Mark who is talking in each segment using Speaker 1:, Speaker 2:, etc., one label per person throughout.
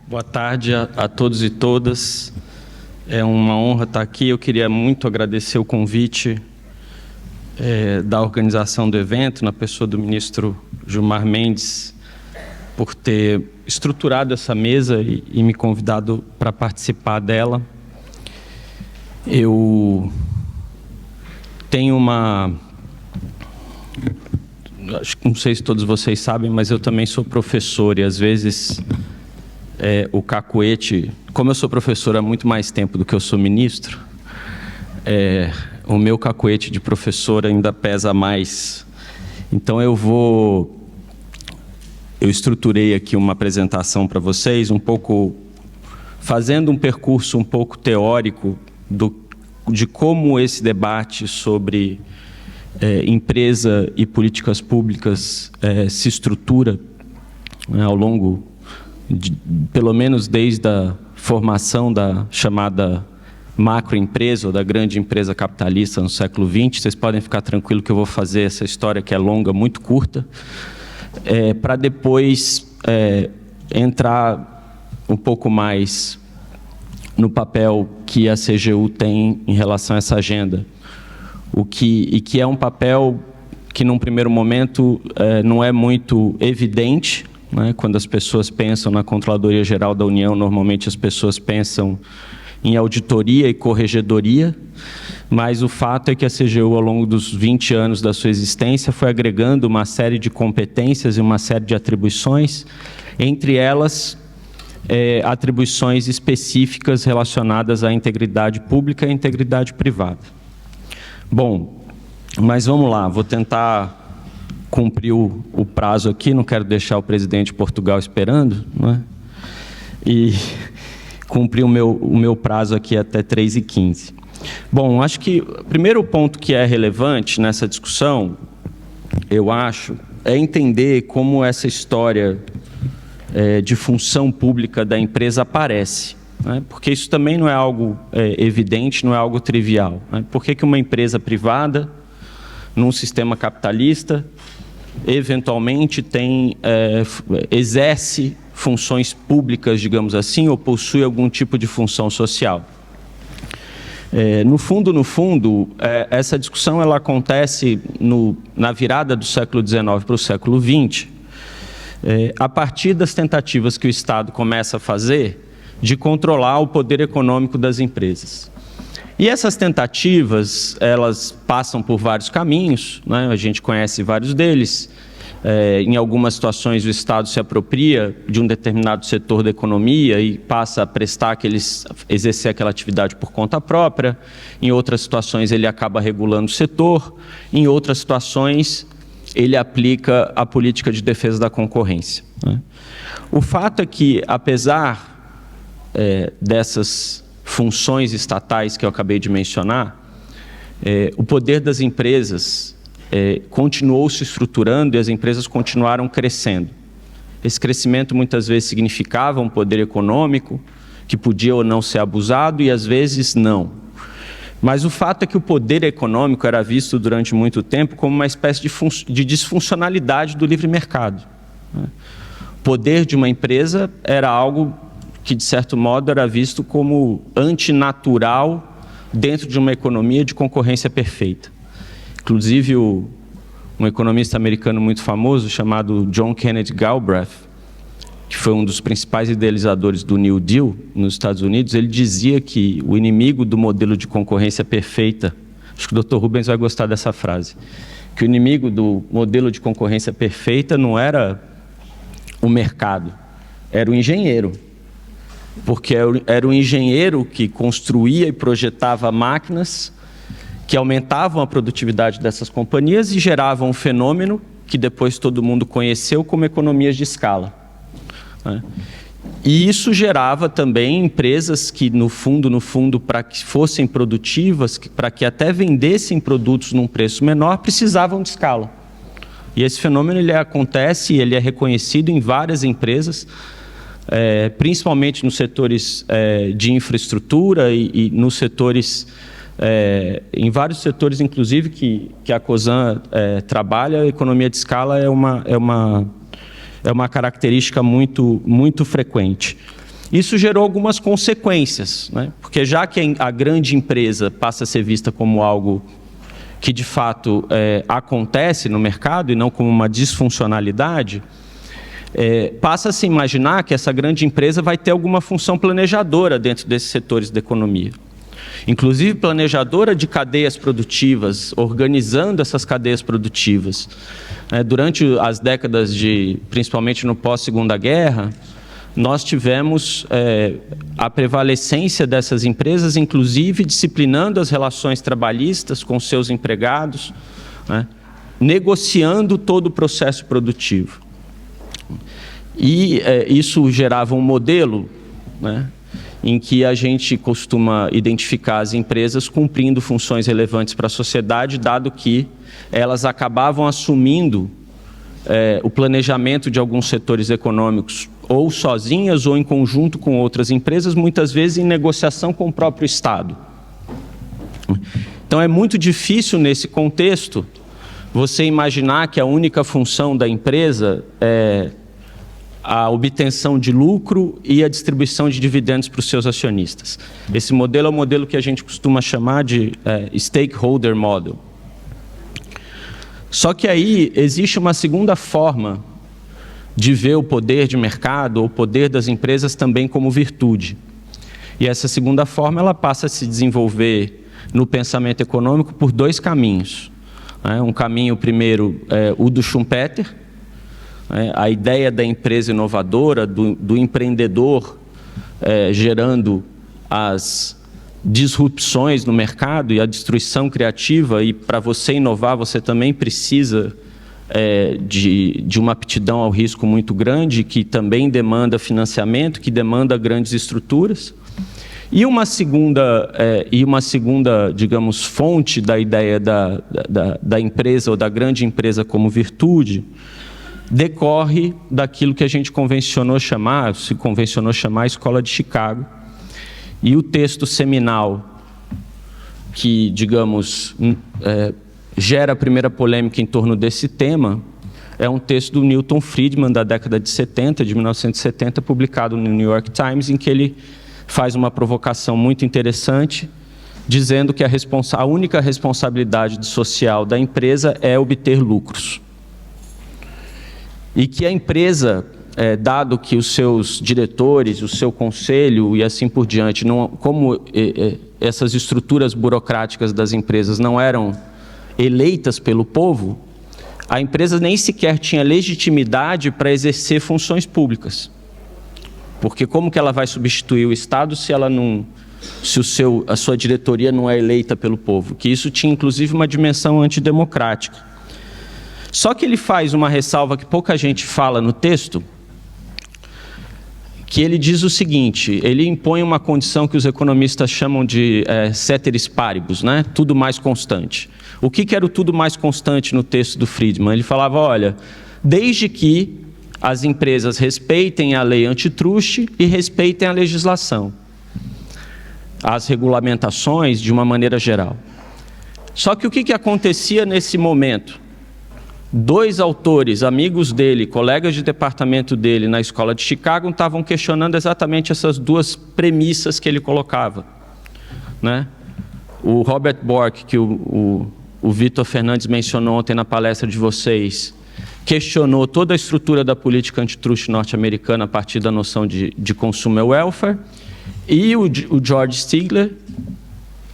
Speaker 1: Boa tarde a todos e todas. É uma honra estar aqui. Eu queria muito agradecer o convite da organização do evento, na pessoa do ministro Gilmar Mendes, por ter estruturado essa mesa e me convidado para participar dela. Eu tenho não sei se todos vocês sabem, mas eu também sou professor e às vezes o cacuete, como eu sou professor há muito mais tempo do que eu sou ministro, o meu cacuete de professor ainda pesa mais. Então eu estruturei aqui uma apresentação para vocês, um pouco fazendo um percurso um pouco teórico de como esse debate sobre empresa e políticas públicas se estrutura ao longo pelo menos desde a formação da chamada macroempresa ou da grande empresa capitalista no século XX. Vocês podem ficar tranquilos que eu vou fazer essa história que é longa, muito curta, para depois entrar um pouco mais no papel que a CGU tem em relação a essa agenda, que é um papel que, num primeiro momento, não é muito evidente, né? Quando as pessoas pensam na Controladoria Geral da União, normalmente as pessoas pensam em auditoria e corregedoria, mas o fato é que a CGU, ao longo dos 20 anos da sua existência, foi agregando uma série de competências e uma série de atribuições, entre elas atribuições específicas relacionadas à integridade pública e à integridade privada. Bom, mas vamos lá, vou tentar cumprir o prazo aqui, não quero deixar o presidente de Portugal esperando, né? E cumprir o meu prazo aqui até 3h15. Bom, acho que o primeiro ponto que é relevante nessa discussão, eu acho, é entender como essa história de função pública da empresa aparece, né? Porque isso também não é algo evidente, não é algo trivial, né? Por que uma empresa privada, num sistema capitalista, eventualmente exerce funções públicas, digamos assim, ou possui algum tipo de função social? No fundo, essa discussão ela acontece na virada do século XIX para o século XX, a partir das tentativas que o Estado começa a fazer de controlar o poder econômico das empresas. E essas tentativas, elas passam por vários caminhos, né? A gente conhece vários deles. Em algumas situações, o Estado se apropria de um determinado setor da economia e passa a exercer aquela atividade por conta própria. Em outras situações, ele acaba regulando o setor. Em outras situações, ele aplica a política de defesa da concorrência, né? O fato é que, apesar dessas funções estatais que eu acabei de mencionar, o poder das empresas continuou se estruturando e as empresas continuaram crescendo. Esse crescimento muitas vezes significava um poder econômico que podia ou não ser abusado e às vezes não. Mas o fato é que o poder econômico era visto durante muito tempo como uma espécie de disfuncionalidade do livre mercado, né? O poder de uma empresa era algo que, de certo modo, era visto como antinatural dentro de uma economia de concorrência perfeita. Inclusive, um economista americano muito famoso, chamado John Kennedy Galbraith, que foi um dos principais idealizadores do New Deal nos Estados Unidos, ele dizia que o inimigo do modelo de concorrência perfeita, acho que o Dr. Rubens vai gostar dessa frase, que o inimigo do modelo de concorrência perfeita não era o mercado, era o engenheiro. Porque era o engenheiro que construía e projetava máquinas que aumentavam a produtividade dessas companhias e geravam um fenômeno que depois todo mundo conheceu como economias de escala, né? E isso gerava também empresas que, no fundo, para que fossem produtivas, para que até vendessem produtos num preço menor, precisavam de escala. E esse fenômeno ele acontece e ele é reconhecido em várias empresas, principalmente nos setores de infraestrutura e nos setores, em vários setores, inclusive, que a Cosan trabalha. A economia de escala é uma característica muito frequente. Isso gerou algumas consequências, né? Porque já que a grande empresa passa a ser vista como algo que de fato acontece no mercado e não como uma disfuncionalidade, passa a se imaginar que essa grande empresa vai ter alguma função planejadora dentro desses setores da economia. Inclusive planejadora de cadeias produtivas, organizando essas cadeias produtivas. Durante as décadas principalmente no pós-Segunda Guerra, nós tivemos a prevalecência dessas empresas, inclusive disciplinando as relações trabalhistas com seus empregados, né, negociando todo o processo produtivo. E isso gerava um modelo, né, em que a gente costuma identificar as empresas cumprindo funções relevantes para a sociedade, dado que elas acabavam assumindo o planejamento de alguns setores econômicos, ou sozinhas ou em conjunto com outras empresas, muitas vezes em negociação com o próprio Estado. Então é muito difícil nesse contexto você imaginar que a única função da empresa é a obtenção de lucro e a distribuição de dividendos para os seus acionistas. Esse modelo é o modelo que a gente costuma chamar de stakeholder model. Só que aí existe uma segunda forma de ver o poder de mercado ou o poder das empresas também como virtude. E essa segunda forma ela passa a se desenvolver no pensamento econômico por dois caminhos. Um caminho primeiro o do Schumpeter, a ideia da empresa inovadora, do empreendedor gerando as disrupções no mercado e a destruição criativa, e para você inovar você também precisa de uma aptidão ao risco muito grande, que também demanda financiamento, que demanda grandes estruturas. E uma segunda, digamos, fonte da ideia da empresa ou da grande empresa como virtude decorre daquilo que a gente se convencionou chamar a Escola de Chicago. E o texto seminal que, digamos, gera a primeira polêmica em torno desse tema é um texto do Milton Friedman, da década de 1970, publicado no New York Times, em que ele faz uma provocação muito interessante, dizendo que a única responsabilidade social da empresa é obter lucros. E que a empresa, dado que os seus diretores, o seu conselho e assim por diante, como essas estruturas burocráticas das empresas não eram eleitas pelo povo, a empresa nem sequer tinha legitimidade para exercer funções públicas. Porque como que ela vai substituir o Estado se a sua diretoria não é eleita pelo povo? Que isso tinha inclusive uma dimensão antidemocrática. Só que ele faz uma ressalva que pouca gente fala no texto, que ele diz o seguinte: ele impõe uma condição que os economistas chamam de ceteris paribus, né? Tudo mais constante. O que era o tudo mais constante no texto do Friedman? Ele falava, olha, desde que as empresas respeitem a lei antitruste e respeitem a legislação, as regulamentações de uma maneira geral. Só que o que acontecia nesse momento? Dois autores, amigos dele, colegas de departamento dele na Escola de Chicago, estavam questionando exatamente essas duas premissas que ele colocava, né? O Robert Bork, que o Vitor Fernandes mencionou ontem na palestra de vocês, questionou toda a estrutura da política antitruste norte-americana a partir da noção de consumer welfare, e o George Stigler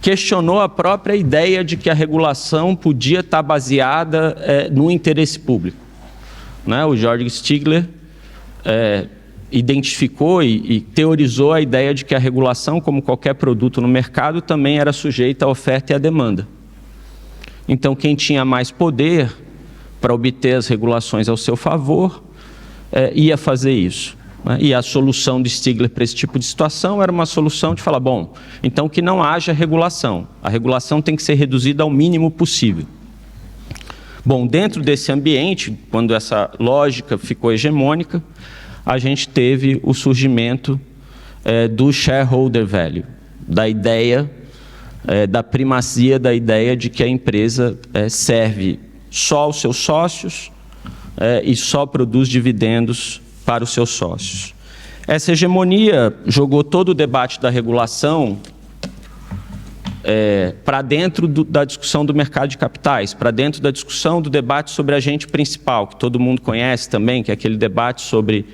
Speaker 1: questionou a própria ideia de que a regulação podia estar baseada no interesse público, né? O George Stigler identificou e teorizou a ideia de que a regulação, como qualquer produto no mercado, também era sujeita à oferta e à demanda. Então, quem tinha mais poder para obter as regulações ao seu favor ia fazer isso. E a solução de Stigler para esse tipo de situação era uma solução de falar, bom, então que não haja regulação. A regulação tem que ser reduzida ao mínimo possível. Bom, dentro desse ambiente, quando essa lógica ficou hegemônica, a gente teve o surgimento do shareholder value, da ideia, da primazia da ideia de que a empresa serve só aos seus sócios e só produz dividendos para os seus sócios. Essa hegemonia jogou todo o debate da regulação para dentro da discussão do mercado de capitais, para dentro da discussão do debate sobre agente principal, que todo mundo conhece também, que é aquele debate sobre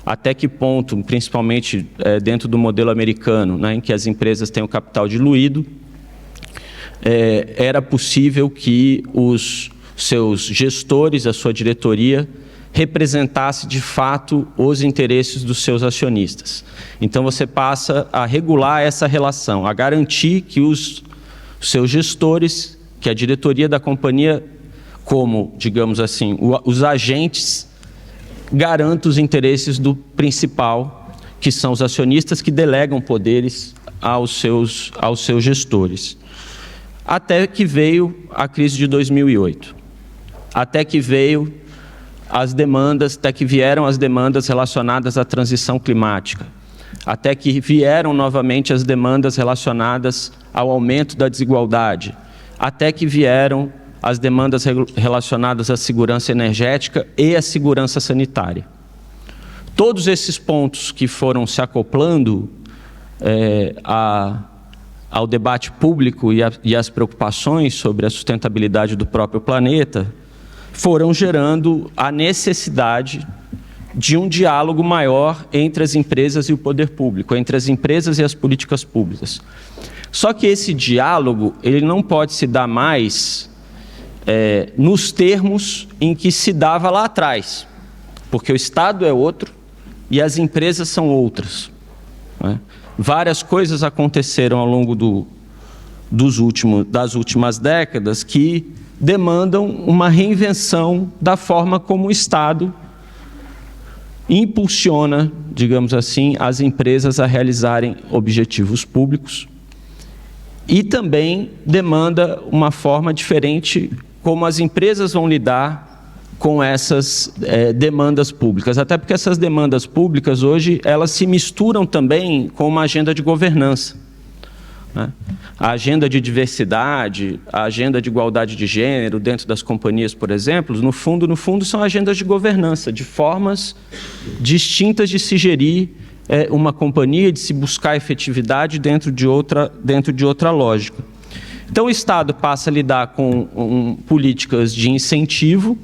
Speaker 1: até que ponto, principalmente dentro do modelo americano, né, em que as empresas têm o capital diluído, era possível que os seus gestores, a sua diretoria, representasse de fato os interesses dos seus acionistas. Então você passa a regular essa relação, a garantir que os seus gestores, que a diretoria da companhia, como, digamos assim, os agentes, garantam os interesses do principal, que são os acionistas que delegam poderes aos seus gestores. Até que veio a crise de 2008. Até que vieram as demandas relacionadas à transição climática, até que vieram novamente as demandas relacionadas ao aumento da desigualdade, até que vieram as demandas relacionadas à segurança energética e à segurança sanitária. Todos esses pontos que foram se acoplando ao debate público e às preocupações sobre a sustentabilidade do próprio planeta foram gerando a necessidade de um diálogo maior entre as empresas e o poder público, entre as empresas e as políticas públicas. Só que esse diálogo ele não pode se dar mais nos termos em que se dava lá atrás, porque o Estado é outro e as empresas são outras, né? Várias coisas aconteceram ao longo das últimas décadas que demandam uma reinvenção da forma como o Estado impulsiona, digamos assim, as empresas a realizarem objetivos públicos e também demanda uma forma diferente como as empresas vão lidar com essas demandas públicas, até porque essas demandas públicas hoje elas se misturam também com uma agenda de governança, né? A agenda de diversidade, a agenda de igualdade de gênero dentro das companhias, por exemplo, no fundo são agendas de governança, de formas distintas de se gerir uma companhia, de se buscar efetividade dentro de outra lógica. Então o Estado passa a lidar com políticas de incentivo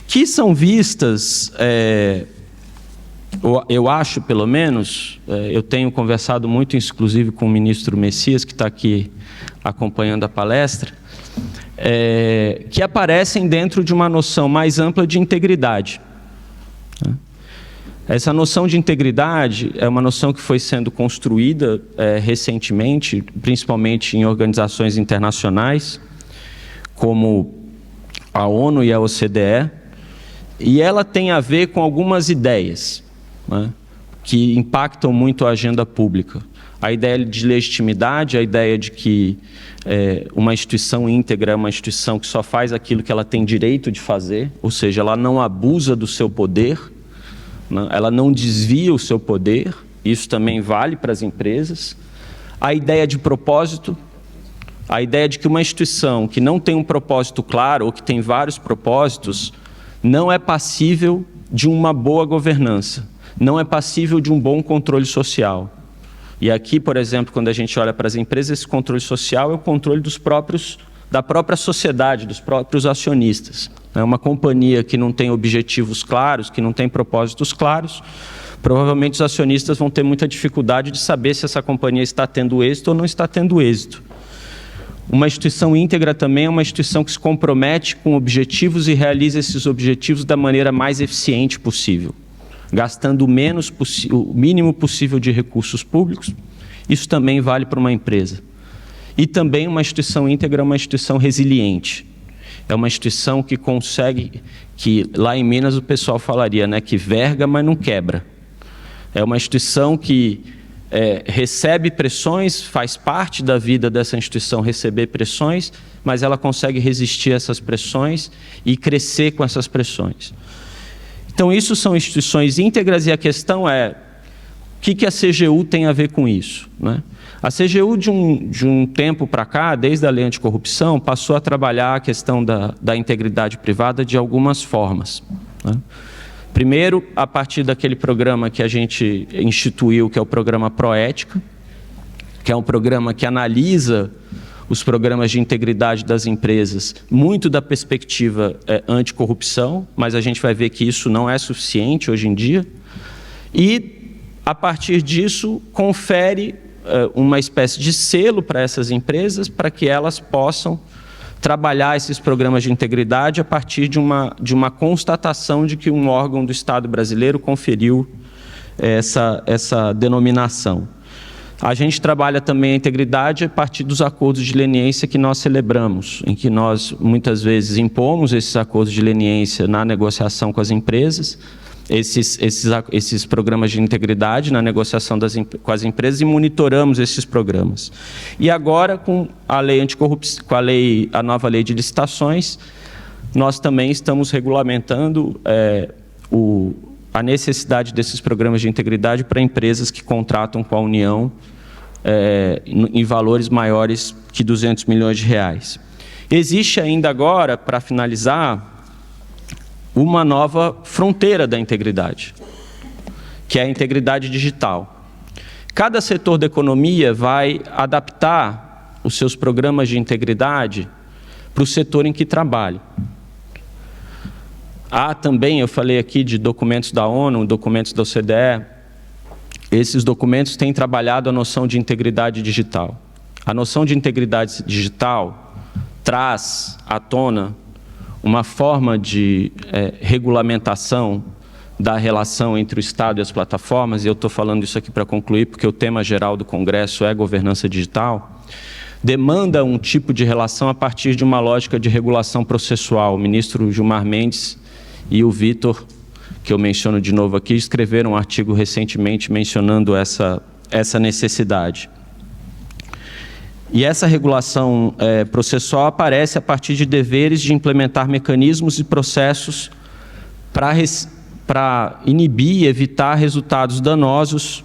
Speaker 1: que são vistas, eu acho, pelo menos, eu tenho conversado muito, inclusive, com o ministro Messias, que está aqui acompanhando a palestra, que aparecem dentro de uma noção mais ampla de integridade. Essa noção de integridade é uma noção que foi sendo construída recentemente, principalmente em organizações internacionais, como a ONU e a OCDE, e ela tem a ver com algumas ideias, né, que impactam muito a agenda pública. A ideia de legitimidade, a ideia de que uma instituição íntegra é uma instituição que só faz aquilo que ela tem direito de fazer, ou seja, ela não abusa do seu poder, né, ela não desvia o seu poder, isso também vale para as empresas. A ideia de propósito, a ideia de que uma instituição que não tem um propósito claro ou que tem vários propósitos não é passível de uma boa governança, não é passível de um bom controle social. E aqui, por exemplo, quando a gente olha para as empresas, esse controle social é o controle da própria sociedade, dos próprios acionistas. É uma companhia que não tem objetivos claros, que não tem propósitos claros, provavelmente os acionistas vão ter muita dificuldade de saber se essa companhia está tendo êxito ou não está tendo êxito. Uma instituição íntegra também é uma instituição que se compromete com objetivos e realiza esses objetivos da maneira mais eficiente possível, gastando o mínimo possível de recursos públicos. Isso também vale para uma empresa. E também uma instituição íntegra é uma instituição resiliente. É uma instituição que consegue, que lá em Minas o pessoal falaria, né, que verga, mas não quebra. É uma instituição que recebe pressões, faz parte da vida dessa instituição receber pressões, mas ela consegue resistir a essas pressões e crescer com essas pressões. Então, isso são instituições íntegras e a questão é o que a CGU tem a ver com isso, né? A CGU, de um tempo para cá, desde a lei anticorrupção, passou a trabalhar a questão da integridade privada de algumas formas, né? Primeiro, a partir daquele programa que a gente instituiu, que é o programa Proética, que é um programa que analisa os programas de integridade das empresas, muito da perspectiva anticorrupção, mas a gente vai ver que isso não é suficiente hoje em dia. E, a partir disso, confere uma espécie de selo para essas empresas, para que elas possam trabalhar esses programas de integridade a partir de uma constatação de que um órgão do Estado brasileiro conferiu essa denominação. A gente trabalha também a integridade a partir dos acordos de leniência que nós celebramos, em que nós, muitas vezes, impomos esses acordos de leniência na negociação com as empresas, esses programas de integridade na negociação com as empresas, e monitoramos esses programas. E agora, com a lei anticorrupção, com a nova lei de licitações, nós também estamos regulamentando a necessidade desses programas de integridade para empresas que contratam com a União em valores maiores que R$200 milhões. Existe ainda agora, para finalizar, uma nova fronteira da integridade, que é a integridade digital. Cada setor da economia vai adaptar os seus programas de integridade para o setor em que trabalha. Há também, eu falei aqui de documentos da ONU, documentos da OCDE. Esses documentos têm trabalhado a noção de integridade digital. A noção de integridade digital traz à tona uma forma de regulamentação da relação entre o Estado e as plataformas, e eu estou falando isso aqui para concluir, porque o tema geral do Congresso é governança digital, demanda um tipo de relação a partir de uma lógica de regulação processual. O ministro Gilmar Mendes e o Vitor, que eu menciono de novo aqui, escreveram um artigo recentemente mencionando essa necessidade. E essa regulação processual aparece a partir de deveres de implementar mecanismos e processos para inibir e evitar resultados danosos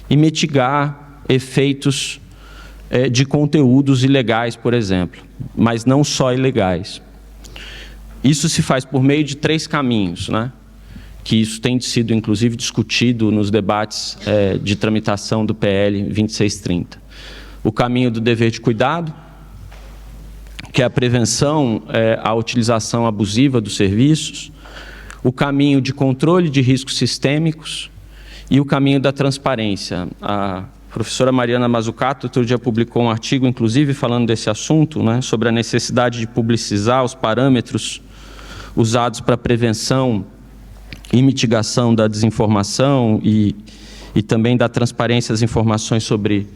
Speaker 1: e mitigar efeitos de conteúdos ilegais, por exemplo, mas não só ilegais. Isso se faz por meio de 3 caminhos, né? Que isso tem sido, inclusive, discutido nos debates de tramitação do PL 2630. O caminho do dever de cuidado, que é a prevenção à utilização abusiva dos serviços, o caminho de controle de riscos sistêmicos e o caminho da transparência. A professora Mariana Mazzucato, outro dia, publicou um artigo, inclusive, falando desse assunto, né, sobre a necessidade de publicizar os parâmetros usados para prevenção e mitigação da desinformação e também da transparência das informações sobre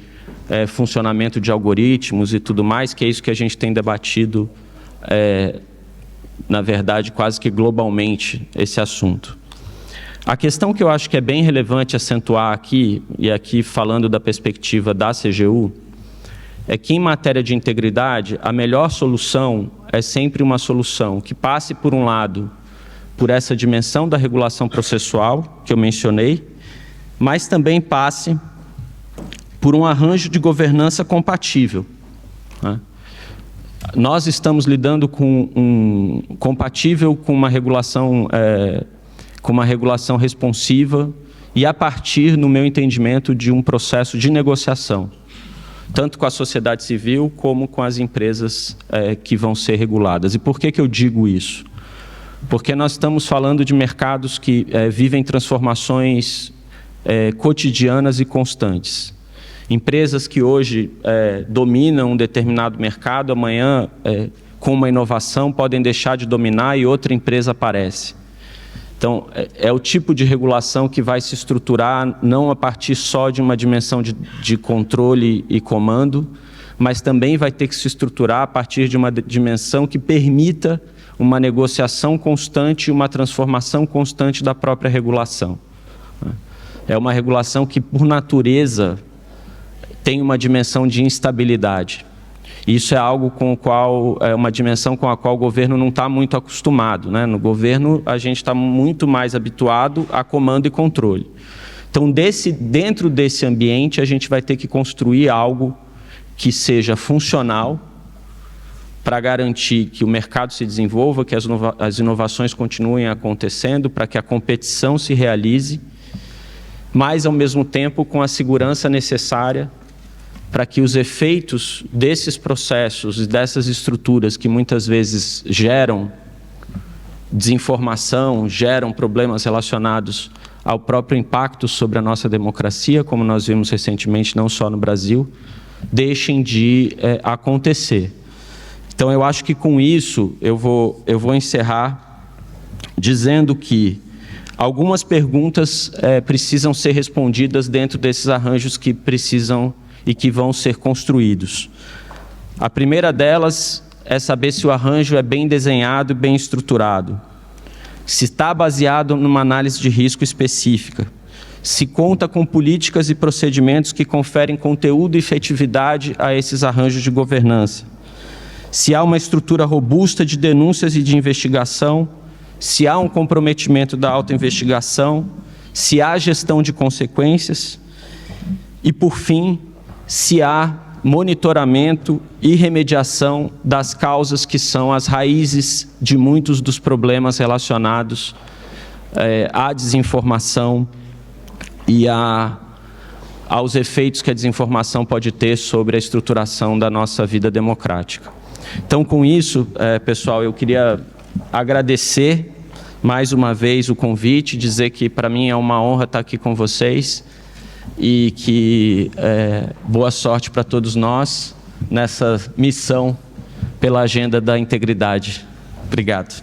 Speaker 1: funcionamento de algoritmos e tudo mais, que é isso que a gente tem debatido, na verdade, quase que globalmente, esse assunto. A questão que eu acho que é bem relevante acentuar aqui, e aqui falando da perspectiva da CGU, é que, em matéria de integridade, a melhor solução é sempre uma solução que passe, por um lado, por essa dimensão da regulação processual, que eu mencionei, mas também passe por um arranjo de governança compatível, né? Nós estamos lidando com compatível com uma regulação responsiva e a partir, no meu entendimento, de um processo de negociação, tanto com a sociedade civil como com as empresas que vão ser reguladas. E por que eu digo isso? Porque nós estamos falando de mercados que vivem transformações cotidianas e constantes. Empresas que hoje dominam um determinado mercado, amanhã, com uma inovação, podem deixar de dominar e outra empresa aparece. Então, é o tipo de regulação que vai se estruturar não a partir só de uma dimensão de controle e comando, mas também vai ter que se estruturar a partir de uma dimensão que permita uma negociação constante e uma transformação constante da própria regulação. É uma regulação que, por natureza, tem uma dimensão de instabilidade. Isso é algo com o qual, uma dimensão com a qual o governo não está muito acostumado, né? No governo, a gente está muito mais habituado a comando e controle. Então, dentro desse ambiente, a gente vai ter que construir algo que seja funcional, para garantir que o mercado se desenvolva, que as inovações continuem acontecendo, para que a competição se realize, mas, ao mesmo tempo, com a segurança necessária para que os efeitos desses processos e dessas estruturas que muitas vezes geram desinformação, geram problemas relacionados ao próprio impacto sobre a nossa democracia, como nós vimos recentemente, não só no Brasil, deixem de acontecer. Então, eu acho que com isso eu vou encerrar dizendo que algumas perguntas precisam ser respondidas dentro desses arranjos que precisam e que vão ser construídos. A primeira delas é saber se o arranjo é bem desenhado e bem estruturado, se está baseado numa análise de risco específica, se conta com políticas e procedimentos que conferem conteúdo e efetividade a esses arranjos de governança, se há uma estrutura robusta de denúncias e de investigação, se há um comprometimento da autoinvestigação, se há gestão de consequências e, por fim, se há monitoramento e remediação das causas que são as raízes de muitos dos problemas relacionados à desinformação e aos efeitos que a desinformação pode ter sobre a estruturação da nossa vida democrática. Então, com isso, pessoal, eu queria agradecer mais uma vez o convite, dizer que para mim é uma honra estar aqui com vocês e que boa sorte para todos nós nessa missão pela agenda da integridade. Obrigado.